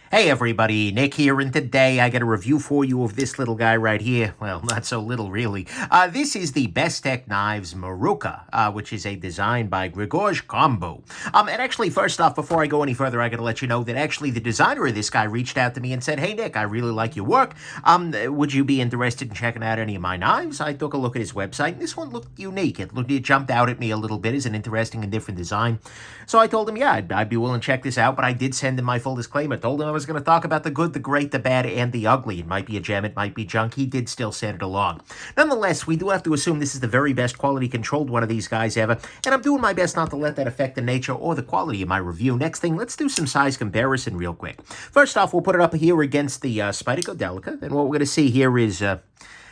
Hey everybody, Nick here, and today I got a review for you of this little guy right here. Well, not so little really. This is the Bestech Marukka, which is a design by Gregorz Kombou. And actually, first off, before I go any further, I gotta let you know that actually the designer of this guy reached out to me and said, "Hey Nick, I really like your work. Would you be interested in checking out any of my knives?" I took a look at his website, and this one looked unique. It jumped out at me a little bit as an interesting and different design. So I told him, yeah, I'd be willing to check this out, but I did send him my full disclaimer. Told him I was going to talk about the good, the great, the bad, and the ugly. It might be a gem, it might be junk. He did still send it along. Nonetheless, we do have to assume this is the very best quality controlled one of these guys ever, and I'm doing my best not to let that affect the nature or the quality of my review. Next thing, let's do some size comparison real quick. First off, we'll put it up here against the Spyderco Delica, and what we're going to see here is...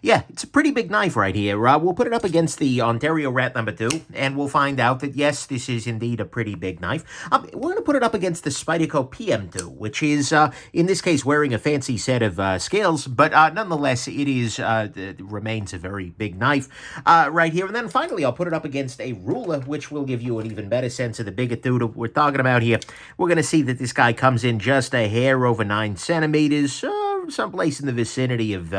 yeah, it's a pretty big knife right here. We'll put it up against the Ontario Rat number 2, and we'll find out that, yes, this is indeed a pretty big knife. We're going to put it up against the Spyderco PM2, which is, in this case, wearing a fancy set of scales, but nonetheless, it remains a very big knife right here. And then finally, I'll put it up against a ruler, which will give you an even better sense of the magnitude we're talking about here. We're going to see that this guy comes in just a hair over 9 centimeters, someplace in the vicinity of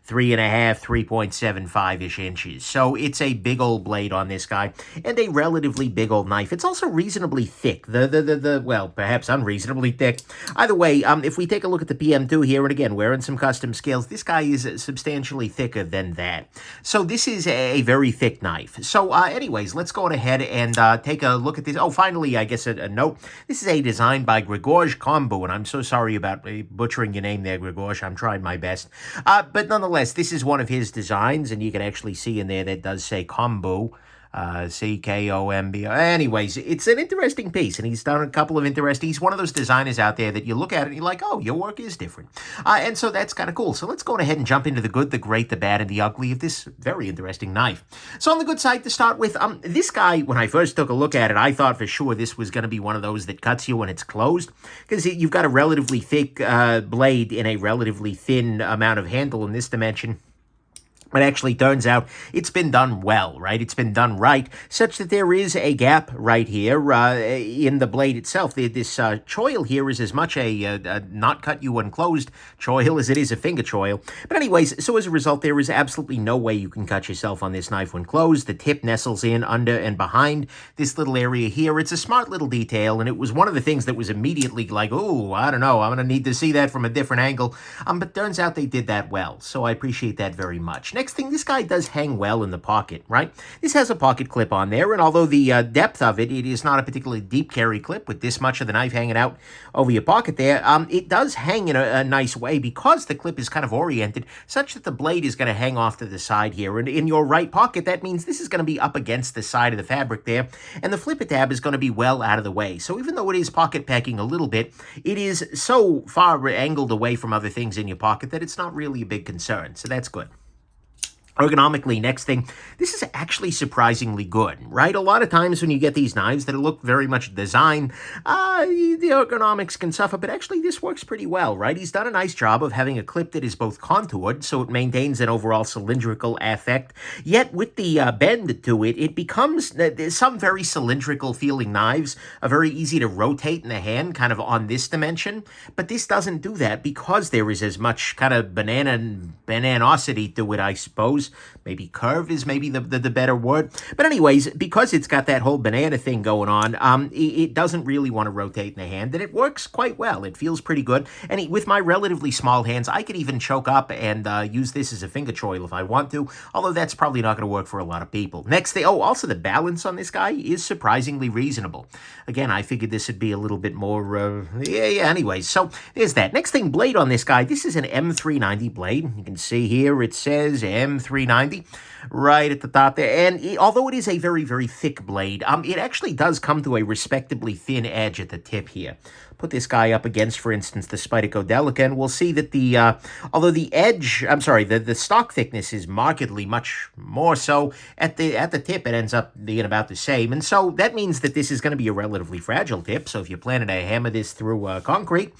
3.75-3.75-ish inches. So it's a big old blade on this guy, and a relatively big old knife. It's also reasonably thick. Well, perhaps unreasonably thick. Either way, if we take a look at the PM2 here, and again, wearing some custom scales, this guy is substantially thicker than that. So this is a very thick knife. So anyways, let's go ahead and take a look at this. Oh, finally, I guess a note. This is a design by Gregorz Kombou, and I'm so sorry about butchering your name there, Gregorz. I'm trying my best. But nonetheless, this is one of his designs, and you can actually see in there that does say Kombou, C-K-O-M-B. Anyways, it's an interesting piece, and he's done a couple of interesting... He's one of those designers out there that you look at it and you're like, oh, your work is different. And so that's kind of cool. So let's go ahead and jump into the good, the great, the bad, and the ugly of this very interesting knife. So on the good side to start with, this guy, when I first took a look at it, I thought for sure this was going to be one of those that cuts you when it's closed, because you've got a relatively thick blade in a relatively thin amount of handle in this dimension. It actually turns out it's been done well, right? It's been done right, such that there is a gap right here in the blade itself. This choil here is as much a not cut you when closed choil as it is a finger choil. But anyways, so as a result, there is absolutely no way you can cut yourself on this knife when closed. The tip nestles in under and behind this little area here. It's a smart little detail, and it was one of the things that was immediately like, oh, I don't know, I'm going to need to see that from a different angle. But turns out they did that well, so I appreciate that very much. Next thing, this guy does hang well in the pocket, right? This has a pocket clip on there, and although the depth of it is not a particularly deep carry clip with this much of the knife hanging out over your pocket there, it does hang in a nice way because the clip is kind of oriented such that the blade is going to hang off to the side here. And in your right pocket, that means this is going to be up against the side of the fabric there, and the flipper tab is going to be well out of the way. So even though it is pocket packing a little bit, it is so far angled away from other things in your pocket that it's not really a big concern. So that's good. Ergonomically, next thing, this is actually surprisingly good, right? A lot of times when you get these knives that look very much designed, the ergonomics can suffer, but actually this works pretty well, right? He's done a nice job of having a clip that is both contoured, so it maintains an overall cylindrical effect, yet with the bend to it, it becomes, some very cylindrical feeling knives are very easy to rotate in the hand, kind of on this dimension, but this doesn't do that because there is as much kind of bananosity to it, I suppose. Maybe curve is maybe the better word. But anyways, because it's got that whole banana thing going on, it doesn't really want to rotate in the hand, and it works quite well. It feels pretty good. And with my relatively small hands, I could even choke up and use this as a finger choil if I want to, although that's probably not going to work for a lot of people. Next thing, also the balance on this guy is surprisingly reasonable. Again, I figured this would be a little bit more, anyways. So there's that. Next thing, blade on this guy. This is an M390 blade. You can see here it says M390 right at the top there, and although it is a very, very thick blade, it actually does come to a respectably thin edge at the tip here. Put this guy up against, for instance, the Spyderco Delica, and we'll see that although the edge, the stock thickness is markedly much more so, at the tip it ends up being about the same, and so that means that this is going to be a relatively fragile tip, so if you're planning to hammer this through concrete,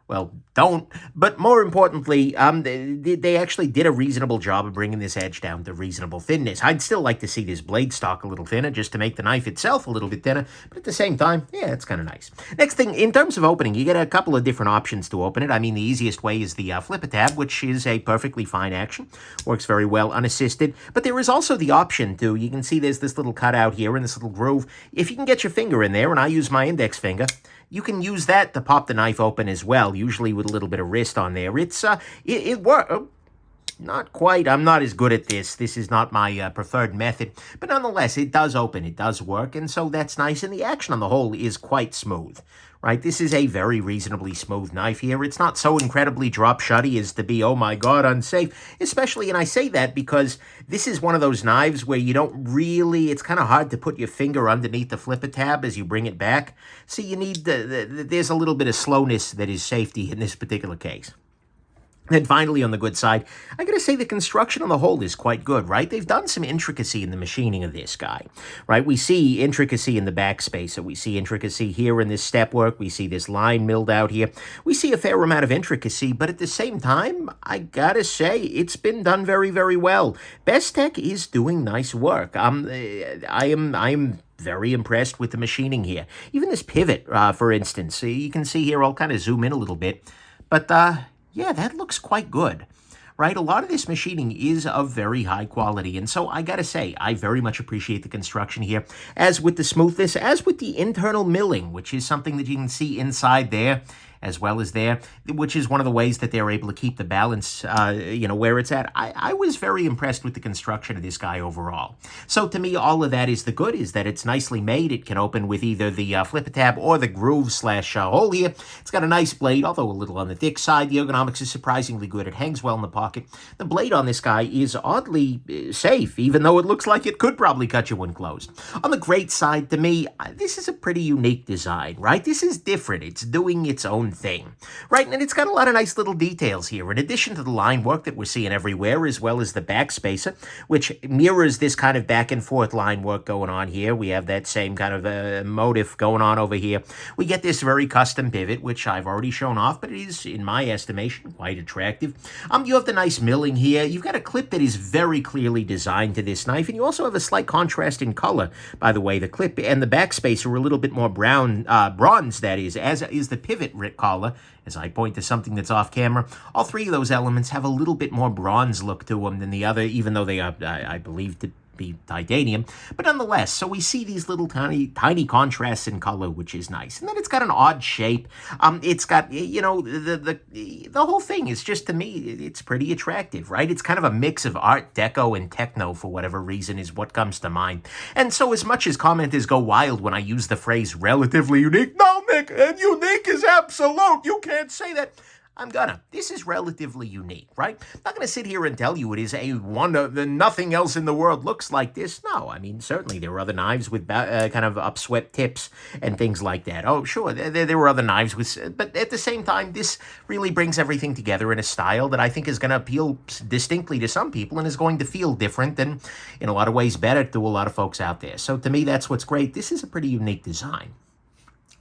well, don't. But more importantly, they actually did a reasonable job of bringing this edge down to reasonable thinness. I'd still like to see this blade stock a little thinner just to make the knife itself a little bit thinner, but at the same time, yeah, it's kind of nice. Next thing, in terms of opening, you get a couple of different options to open it. I mean, the easiest way is the flipper tab, which is a perfectly fine action. Works very well unassisted, but there is also the option to, you can see there's this little cutout here in this little groove. If you can get your finger in there, and I use my index finger, you can use that to pop the knife open as well, usually with a little bit of wrist on there. It works. Oh, not quite. I'm not as good at this. This is not my preferred method. But nonetheless, it does open. It does work. And so that's nice. And the action on the whole is quite smooth. Right? This is a very reasonably smooth knife here. It's not so incredibly drop-shutty as to be, oh my god, unsafe. Especially, and I say that because this is one of those knives where you don't really, it's kind of hard to put your finger underneath the flipper tab as you bring it back. So you need, there's a little bit of slowness that is safety in this particular case. And finally, on the good side, I gotta say the construction on the whole is quite good, right? They've done some intricacy in the machining of this guy, right? We see intricacy in the backspace, so we see intricacy here in this step work, we see this line milled out here. We see a fair amount of intricacy, but at the same time, I gotta say, it's been done very, very well. Bestech is doing nice work. I am very impressed with the machining here. Even this pivot, for instance, you can see here, I'll kind of zoom in a little bit, but, yeah, that looks quite good, right? A lot of this machining is of very high quality, and so I gotta say, I very much appreciate the construction here, as with the smoothness, as with the internal milling, which is something that you can see inside there, as well as there, which is one of the ways that they're able to keep the balance, where it's at. I was very impressed with the construction of this guy overall. So to me, all of that is the good, is that it's nicely made. It can open with either the flipper tab or the groove slash hole here. It's got a nice blade, although a little on the thick side. The ergonomics is surprisingly good. It hangs well in the pocket. The blade on this guy is oddly safe, even though it looks like it could probably cut you when closed. On the great side, to me, this is a pretty unique design, right? This is different. It's doing its own thing, right? And it's got a lot of nice little details here, in addition to the line work that we're seeing everywhere, as well as the backspacer, which mirrors this kind of back and forth line work going on here. We have that same kind of motif going on over here. We get this very custom pivot, which I've already shown off, but it is, in my estimation, quite attractive. You have the nice milling here. You've got a clip that is very clearly designed to this knife, and you also have a slight contrast in color. By the way, the clip and the backspacer are a little bit more bronze, that is, as is the pivot collar, as I point to something that's off camera. All three of those elements have a little bit more bronze look to them than the other, even though they are, I believe, to be titanium. But nonetheless, so we see these little tiny contrasts in color, which is nice. And then it's got an odd shape. It's got, the whole thing is just, to me, it's pretty attractive, right? It's kind of a mix of Art Deco and techno, for whatever reason, is what comes to mind. And so as much as commenters go wild when I use the phrase relatively unique, no, Nick, and unique is absolute. You can't say that. I'm gonna. This is relatively unique, right? I'm not gonna sit here and tell you it is a wonder that nothing else in the world looks like this. No, I mean, certainly there were other knives with kind of upswept tips and things like that. Oh, sure, there were other knives with, but at the same time, this really brings everything together in a style that I think is gonna appeal distinctly to some people and is going to feel different and, in a lot of ways, better to a lot of folks out there. So to me, that's what's great. This is a pretty unique design.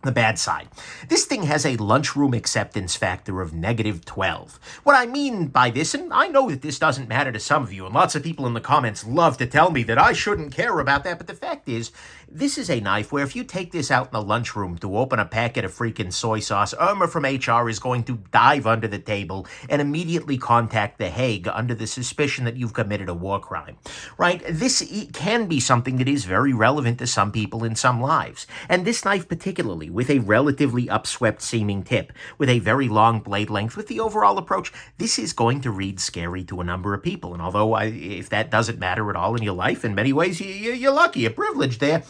The bad side. This thing has a lunchroom acceptance factor of -12. What I mean by this, and I know that this doesn't matter to some of you, and lots of people in the comments love to tell me that I shouldn't care about that, but the fact is, this is a knife where if you take this out in the lunchroom to open a packet of freaking soy sauce, Irma from HR is going to dive under the table and immediately contact The Hague under the suspicion that you've committed a war crime, right? This can be something that is very relevant to some people in some lives. And this knife particularly, with a relatively upswept seeming tip, with a very long blade length, with the overall approach, this is going to read scary to a number of people. And although if that doesn't matter at all in your life, in many ways, you're lucky, you're privileged there.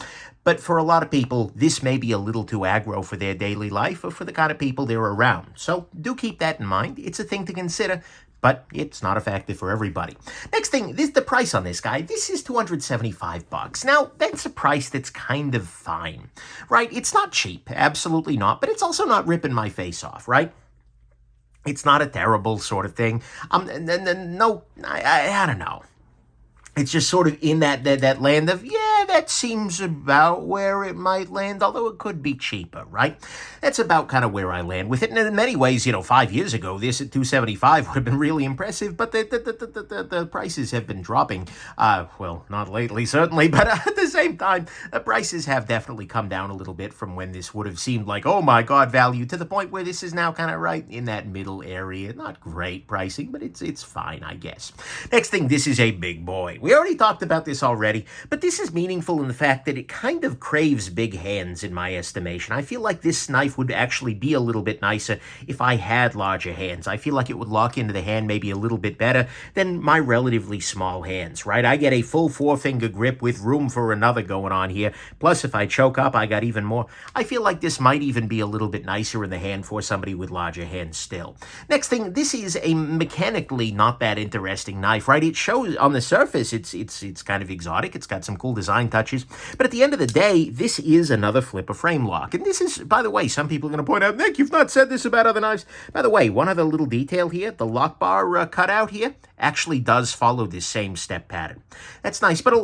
But for a lot of people, this may be a little too aggro for their daily life or for the kind of people they're around. So do keep that in mind. It's a thing to consider, but it's not a factor for everybody. Next thing, the price on this guy. This is $275. Now, that's a price that's kind of fine, right? It's not cheap, absolutely not, but it's also not ripping my face off, right? It's not a terrible sort of thing. No, I don't know. It's just sort of in that land of, yeah, that seems about where it might land, although it could be cheaper, right? That's about kind of where I land with it. And in many ways, 5 years ago, this at 275 would have been really impressive, but the prices have been dropping. Well, not lately, certainly, but at the same time, the prices have definitely come down a little bit from when this would have seemed like, oh my God, value, to the point where this is now kind of right in that middle area. Not great pricing, but it's fine, I guess. Next thing, this is a big boy. We already talked about this already, but this is meaningful in the fact that it kind of craves big hands in my estimation. I feel like this knife would actually be a little bit nicer if I had larger hands. I feel like it would lock into the hand maybe a little bit better than my relatively small hands, right? I get a full 4-finger grip with room for another going on here. Plus, if I choke up, I got even more. I feel like this might even be a little bit nicer in the hand for somebody with larger hands still. Next thing, this is a mechanically not that interesting knife, right? It shows on the surface it's kind of exotic. It's got some cool design touches. But at the end of the day, this is another flipper frame lock. And this is, by the way, some people are going to point out, Nick, you've not said this about other knives. By the way, one other little detail here, the lock bar cutout here actually does follow this same step pattern. That's nice, but,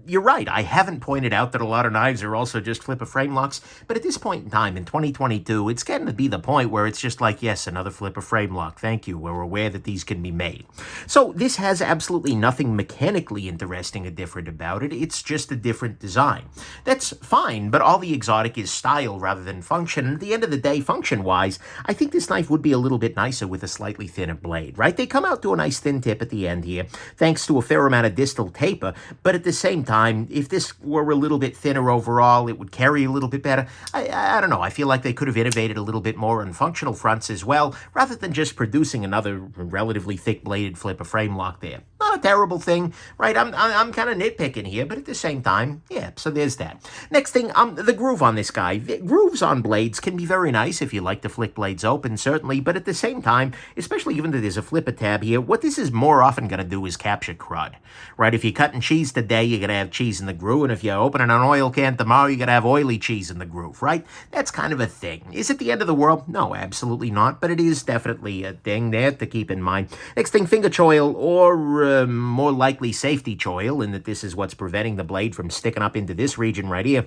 you're right. I haven't pointed out that a lot of knives are also just flipper frame locks, but at this point in time, in 2022, it's getting to be the point where it's just like, yes, another flipper frame lock. Thank you. We're aware that these can be made. So this has absolutely nothing mechanically interesting or different about it. It's just a different design. That's fine, but all the exotic is style rather than function. And at the end of the day, function-wise, I think this knife would be a little bit nicer with a slightly thinner blade, right? They come out to a nice thin tip at the end here, thanks to a fair amount of distal taper, but at the same time, if this were a little bit thinner overall, it would carry a little bit better. I don't know. I feel like they could have innovated a little bit more on functional fronts as well, rather than just producing another relatively thick-bladed flipper frame lock there. Not a terrible thing, right? I'm kind of nitpicking here, but at the same time, yeah, so there's that. Next thing, the groove on this guy. Grooves on blades can be very nice if you like to flick blades open, certainly, but at the same time, especially given that there's a flipper tab here, what this is more often going to do is capture crud, right? If you're cutting cheese today, you're going to have cheese in the groove, and if you're opening an oil can tomorrow, you're going to have oily cheese in the groove, right? That's kind of a thing. Is it the end of the world? No, absolutely not, but it is definitely a thing there to keep in mind. Next thing, finger choil, or more likely safety choil, in that this is what's preventing the blade from sticking up into this region right here,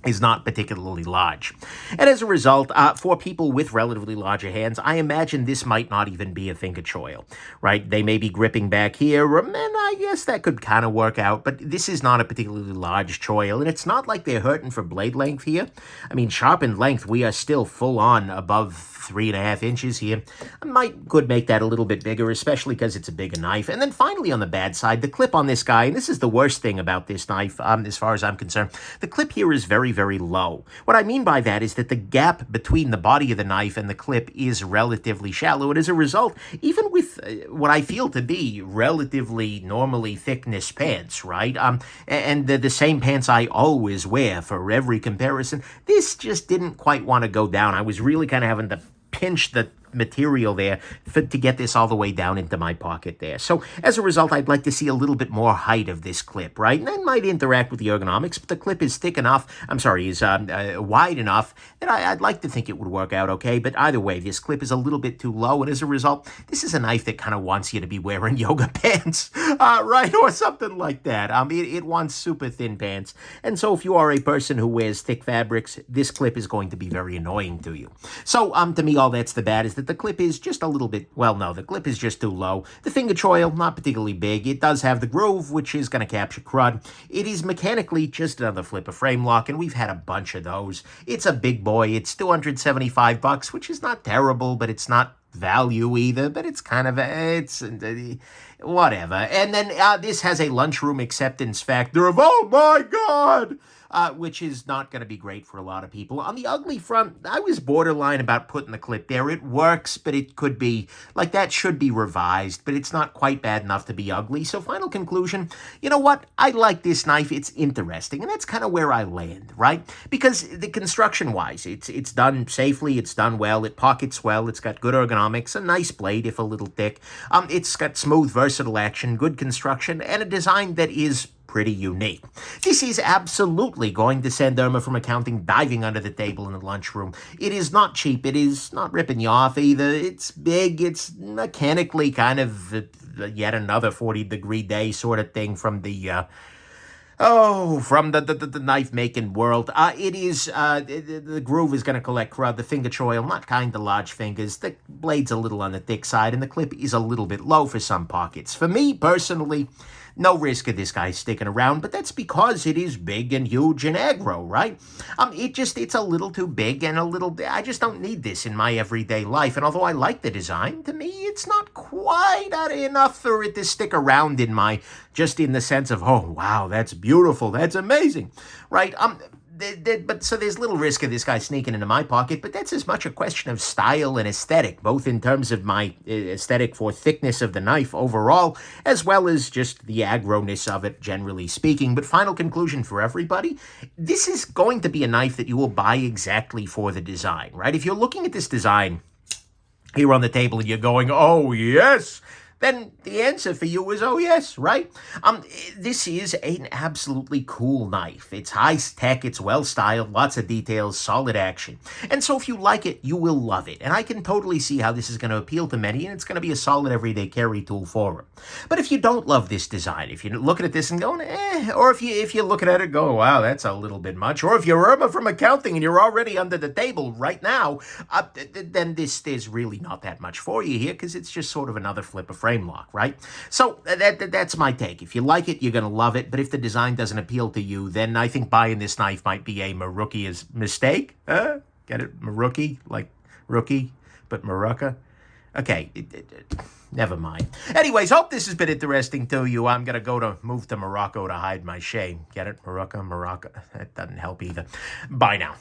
is not particularly large. And as a result, for people with relatively larger hands, I imagine this might not even be a finger choil, right? They may be gripping back here, and I guess that could kind of work out, but this is not a particularly large choil, and it's not like they're hurting for blade length here. I mean, sharpened length, we are still full on above 3.5 inches here. Could make that a little bit bigger, especially because it's a bigger knife. And then finally on the bad side, the clip on this guy, and this is the worst thing about this knife, as far as I'm concerned, the clip here is very, very low. What I mean by that is that the gap between the body of the knife and the clip is relatively shallow, and as a result, even with what I feel to be relatively normally thickness pants, right, and the same pants I always wear for every comparison, this just didn't quite want to go down. I was really kind of having to pinch the material there to get this all the way down into my pocket there. So as a result, I'd like to see a little bit more height of this clip, right? And that might interact with the ergonomics, but the clip is thick enough, is wide enough that I'd like to think it would work out okay. But either way, this clip is a little bit too low, and as a result, this is a knife that kind of wants you to be wearing yoga pants, right? Or something like that. It wants super thin pants. And so if you are a person who wears thick fabrics, this clip is going to be very annoying to you. So to me, all that's the bad is that the clip is just a little bit, the clip is just too low. The finger choil, not particularly big. It does have the groove, which is going to capture crud. It is mechanically just another flipper frame lock, and we've had a bunch of those. It's a big boy. It's $275, which is not terrible, but it's not value either, but it's kind of whatever. And then this has a lunchroom acceptance factor of, oh my God, which is not going to be great for a lot of people. On the ugly front, I was borderline about putting the clip there. It works, but it could be, that should be revised, but it's not quite bad enough to be ugly. So final conclusion, you know what? I like this knife. It's interesting, and that's kind of where I land, right? Because the construction-wise, it's done safely, it's done well, it pockets well, it's got good ergonomics, a nice blade, if a little thick. It's got smooth, versatile action, good construction, and a design that is pretty unique. This is absolutely going to send Irma from accounting diving under the table in the lunchroom. It is not cheap. It is not ripping you off either. It's big. It's mechanically kind of yet another 40-degree day sort of thing from the from the knife-making world. The groove is going to collect crud, the finger choil, not kind of large fingers. The blade's a little on the thick side, and the clip is a little bit low for some pockets. For me, personally, no risk of this guy sticking around, but that's because it is big and huge and aggro, right? It's a little too big and I just don't need this in my everyday life. And although I like the design, to me, it's not quite enough for it to stick around just in the sense of, oh, wow, that's beautiful, that's amazing, right? So there's little risk of this guy sneaking into my pocket, but that's as much a question of style and aesthetic, both in terms of my aesthetic for thickness of the knife overall, as well as just the aggroness of it, generally speaking. But final conclusion for everybody, this is going to be a knife that you will buy exactly for the design, right? If you're looking at this design here on the table and you're going, oh, yes, then the answer for you is, oh, yes, right? This is an absolutely cool knife. It's high-tech, it's well-styled, lots of details, solid action. And so if you like it, you will love it. And I can totally see how this is going to appeal to many, and it's going to be a solid everyday carry tool for them. But if you don't love this design, if you're looking at this and going, or if you're looking at it and go, wow, that's a little bit much, or if you're Irma from accounting and you're already under the table right now, then there's really not that much for you here, because it's just sort of another flip of frame lock, right? So that's my take. If you like it, you're going to love it. But if the design doesn't appeal to you, then I think buying this knife might be a Marukka's mistake. Get it? Marukki? Like rookie, but Marukka? Okay, never mind. Anyways, hope this has been interesting to you. I'm going to move to Morocco to hide my shame. Get it? Marukka? That doesn't help either. Bye now.